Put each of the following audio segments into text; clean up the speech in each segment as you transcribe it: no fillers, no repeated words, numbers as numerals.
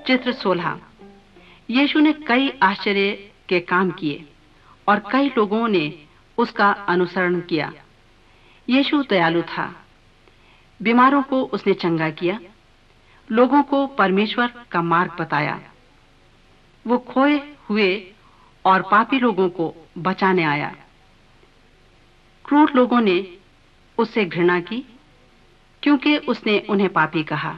चित्र 16। यीशु ने कई आश्चर्य के काम किए और कई लोगों ने उसका अनुसरण किया। यीशु दयालु था। बीमारों को उसने चंगा किया, लोगों को परमेश्वर का मार्ग बताया। वो खोए हुए और पापी लोगों को बचाने आया। क्रूर लोगों ने उससे घृणा की क्योंकि उसने उन्हें पापी कहा।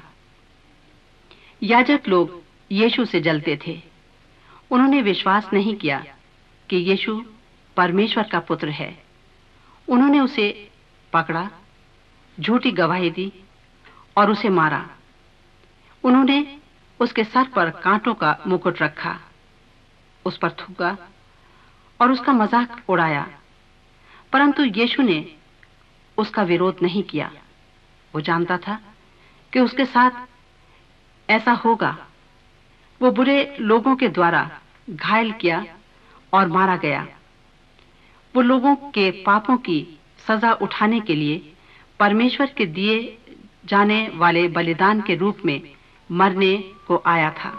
याजक लोग यीशु से जलते थे। उन्होंने विश्वास नहीं किया कि यीशु परमेश्वर का पुत्र है। उन्होंने उसे पकड़ा, झूठी गवाही दी और उसे मारा। उन्होंने उसके सर पर कांटों का मुकुट रखा, उस पर थूका और उसका मजाक उड़ाया। परंतु यीशु ने उसका विरोध नहीं किया। वो जानता था कि उसके साथ ऐसा होगा। वो बुरे लोगों के द्वारा घायल किया और मारा गया। वो लोगों के पापों की सजा उठाने के लिए परमेश्वर के दिए जाने वाले बलिदान के रूप में मरने को आया था।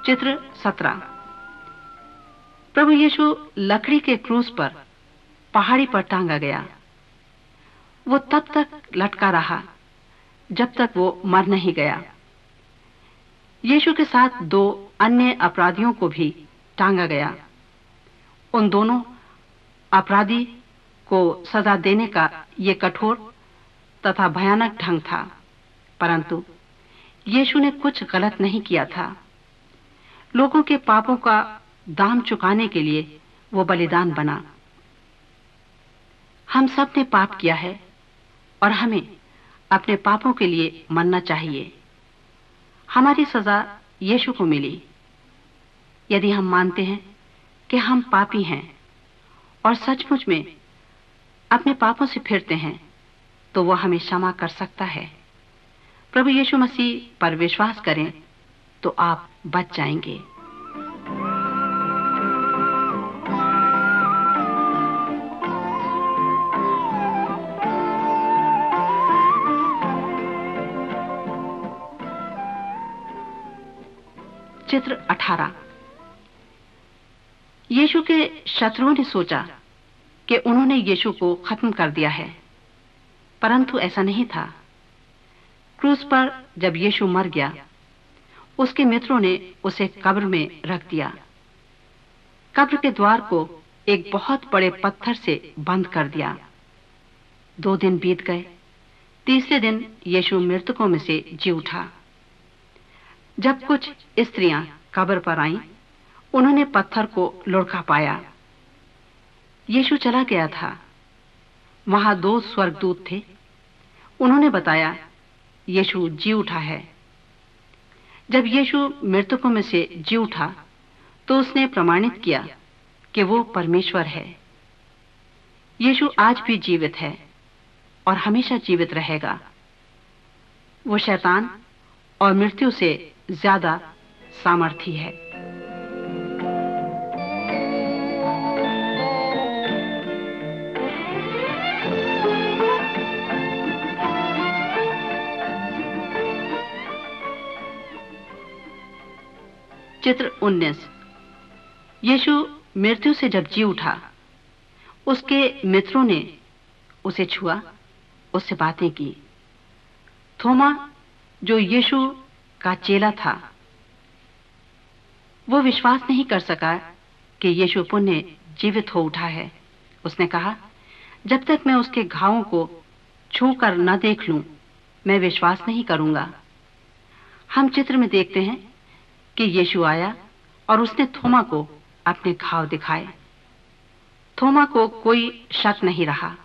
चित्र 17। प्रभु यीशु लकड़ी के क्रूस पर पहाड़ी पर टांगा गया। वो तब तक लटका रहा जब तक वो मर नहीं गया। यीशु के साथ दो अन्य अपराधियों को भी टांगा गया। उन दोनों अपराधी को सजा देने का ये कठोर तथा भयानक ढंग था, परंतु यीशु ने कुछ गलत नहीं किया था। लोगों के पापों का दाम चुकाने के लिए वो बलिदान बना। हम सब ने पाप किया है और हमें अपने पापों के लिए मरना चाहिए। हमारी सजा यीशु को मिली। यदि हम मानते हैं कि हम पापी हैं और सचमुच में अपने पापों से फिरते हैं, तो वो हमें क्षमा कर सकता है। प्रभु यीशु मसीह पर विश्वास करें तो आप बच जाएंगे। चित्र 18। यीशु के शत्रुओं ने सोचा कि उन्होंने यीशु को खत्म कर दिया है, परंतु ऐसा नहीं था। क्रूस पर जब यीशु मर गया, उसके मित्रों ने उसे कब्र में रख दिया। कब्र के द्वार को एक बहुत बड़े पत्थर से बंद कर दिया। 2 दिन बीत गए। तीसरे दिन यीशु मृतकों में से जी उठा। जब कुछ स्त्रियां कब्र पर आईं, उन्होंने पत्थर को लुढ़का पाया। यीशु चला गया था। वहां 2 स्वर्गदूत थे। उन्होंने बताया, यीशु जी उठा है। जब यीशु मृतकों में से जी उठा, तो उसने प्रमाणित किया कि वो परमेश्वर है। यीशु आज भी जीवित है और हमेशा जीवित रहेगा। वो शैतान और मृत्यु से ज्यादा सामर्थी है। चित्र 19। यीशु मृत्यु से जब जी उठा, उसके मित्रों ने उसे छुआ, उससे बातें की। थोमा, जो यीशु का चेला था, वो विश्वास नहीं कर सका कि यीशु पुनः जीवित हो उठा है। उसने कहा, जब तक मैं उसके घावों को छूकर न देख लूं, मैं विश्वास नहीं करूंगा। हम चित्र में देखते हैं कि यीशु आया और उसने थोमा को अपने घाव दिखाए। थोमा को कोई शक नहीं रहा।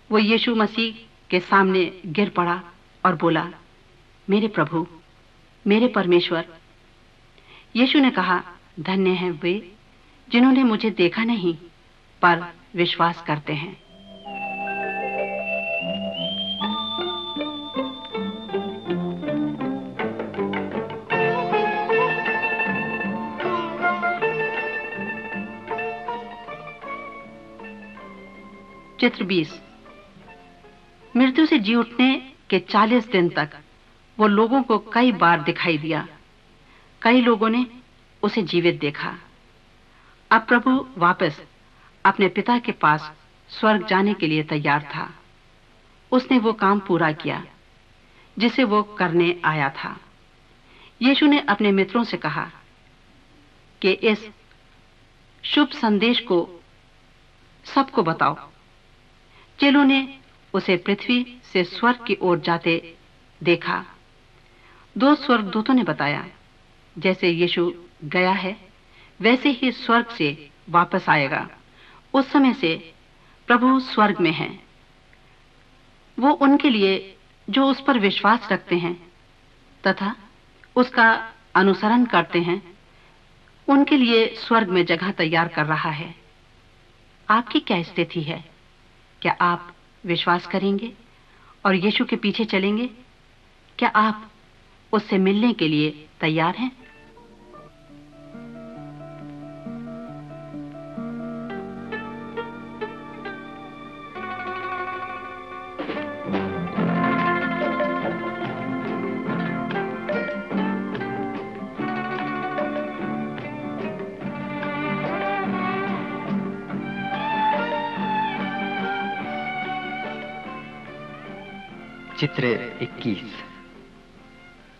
वो यीशु मसीह के सामने गिर पड़ा और बोला, मेरे प्रभु, मेरे परमेश्वर। यीशु ने कहा, धन्य हैं वे जिन्होंने मुझे देखा नहीं पर विश्वास करते हैं। चित्र 20। मृत्यु से जी उठने के 40 दिन तक वो लोगों को कई बार दिखाई दिया। कई लोगों ने उसे जीवित देखा। अब प्रभु वापस अपने पिता के पास स्वर्ग जाने के लिए तैयार था। उसने वो काम पूरा किया जिसे वो करने आया था। यीशु ने अपने मित्रों से कहा कि इस शुभ संदेश को सबको बताओ। चेलों ने उसे पृथ्वी से स्वर्ग की ओर जाते देखा। 2 स्वर्गदूतों ने बताया, जैसे यीशु गया है वैसे ही स्वर्ग से वापस आएगा। उस समय से प्रभु स्वर्ग में हैं। वो उनके लिए जो उस पर विश्वास रखते हैं तथा उसका अनुसरण करते हैं, उनके लिए स्वर्ग में जगह तैयार कर रहा है। आपकी क्या स्थिति है? क्या आप विश्वास करेंगे और यीशु के पीछे चलेंगे? क्या आप उससे मिलने के लिए तैयार हैं? चित्र 21।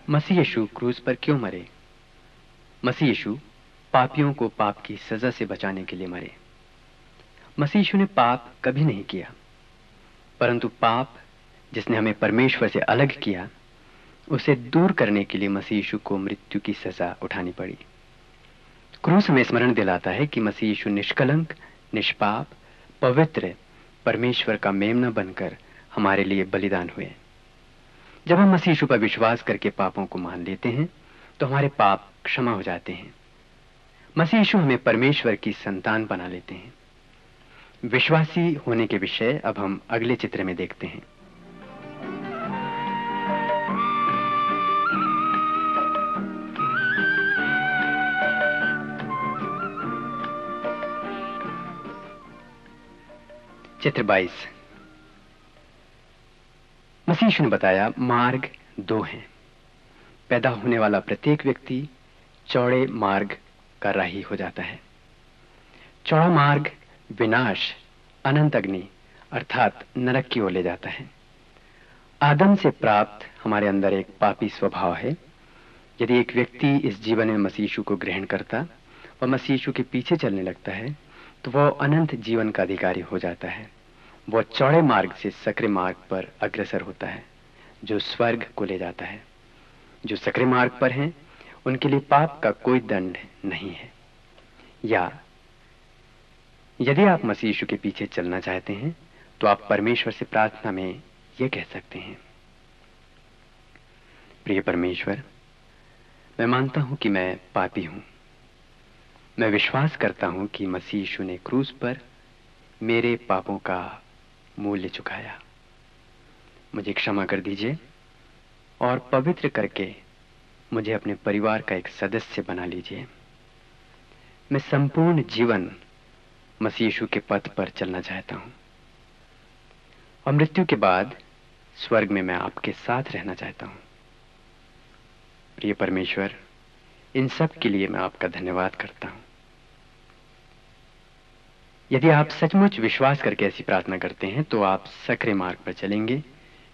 मसीह यीशु क्रूस पर क्यों मरे? मसीह यीशु पापियों को पाप की सजा से बचाने के लिए मरे। मसीह यीशु ने पाप कभी नहीं किया, परंतु पाप जिसने हमें परमेश्वर से अलग किया, उसे दूर करने के लिए मसीह यीशु को मृत्यु की सजा उठानी पड़ी। क्रूस हमें स्मरण दिलाता है कि मसीह यीशु निष्कलंक, निष्पाप, पवित्र परमेश्वर का मेमना बनकर हमारे लिए बलिदान हुए। जब हम मसीह यीशु पर विश्वास करके पापों को मान लेते हैं तो हमारे पाप क्षमा हो जाते हैं। मसीह यीशु हमें परमेश्वर की संतान बना लेते हैं। विश्वासी होने के विषय अब हम अगले चित्र में देखते हैं। चित्र 22। मसीह यीशु ने बताया, मार्ग 2 हैं। पैदा होने वाला प्रत्येक व्यक्ति चौड़े मार्ग का राही हो जाता है। चौड़ा मार्ग विनाश, अनंत अग्नि अर्थात नरक की ओर ले जाता है। आदम से प्राप्त हमारे अंदर एक पापी स्वभाव है। यदि एक व्यक्ति इस जीवन में मसीह यीशु को ग्रहण करता और मसीह यीशु के पीछे चलने लगता है तो वह अनंत जीवन का अधिकारी हो जाता है। वह चौड़े मार्ग से सकरे मार्ग पर अग्रसर होता है, जो स्वर्ग को ले जाता है। जो सकरे मार्ग पर हैं, उनके लिए पाप का कोई दंड नहीं है। या यदि आप मसीह यीशु के पीछे चलना चाहते हैं तो आप परमेश्वर से प्रार्थना में यह कह सकते हैं, प्रिय परमेश्वर, मैं मानता हूं कि मैं पापी हूं। मैं विश्वास करता हूं कि मसीह यीशु ने क्रूस पर मेरे पापों का मूल्य चुकाया। मुझे क्षमा कर दीजिए और पवित्र करके मुझे अपने परिवार का एक सदस्य बना लीजिए। मैं संपूर्ण जीवन मसीह यीशु के पथ पर चलना चाहता हूं और मृत्यु के बाद स्वर्ग में मैं आपके साथ रहना चाहता हूं। प्रिय परमेश्वर, इन सब के लिए मैं आपका धन्यवाद करता हूं। यदि आप सचमुच विश्वास करके ऐसी प्रार्थना करते हैं तो आप सकरे मार्ग पर चलेंगे,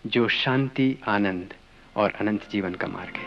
जो शांति, आनंद और अनंत जीवन का मार्ग है।